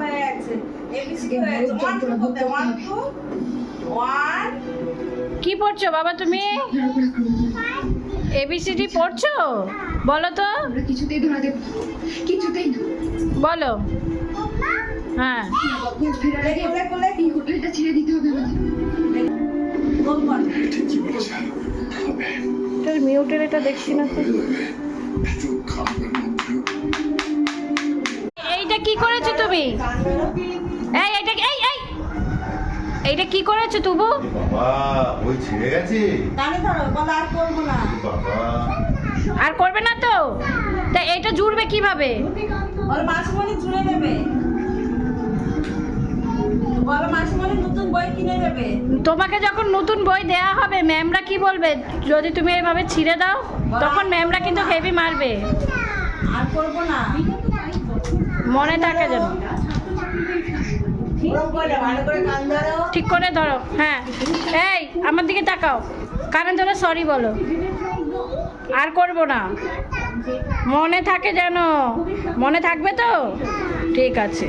হয়ে গেছে এবিসিডি হয়েছে 1 2 করতে 1 2 1 কি পড়ছো বাবা তুমি? এবিসিডি পড়ছো? বলো তো। আমরা কিছুতেই ধরা দেব না। কিছুতেই না। বলো। হ্যাঁ ভোজ ফেরার আগে এই হোটেলটা ছেড়ে দিতে হবে আমাদের। গোল কর তোর মিউটের এটা দেখছি না তো। এইটা কি করেছো তুমি? এই এইটা এইটা কি করেছো তুবু? বাবা ওই ছিঁড়ে গেছে কানে ধরো বলো আর করবো না বাবা। আর করবে না তো? তা এটা জুড়বে কিভাবে? ওর মাসিমণি জুড়ে দেবে বলো মাসিমণি নতুন বই কিনে দেবে তোমাকে যখন নতুন বই দেয়া হবে ম্যামরা কি বলবে যদি তুমি এইভাবে ছিঁড়ে দাও? তখন ম্যামরা কিন্তু হেভি মারবে। আর করবো না মনে থাকে যেন। ওরকম করে ভালো করে কান ধরো ঠিক করে ধরো। হ্যাঁ এই আমার দিকে তাকাও, কারণ ধরো সরি বলো। আর করবো না, মনে থাকে যেন। মনে থাকবে তো? ঠিক আছে।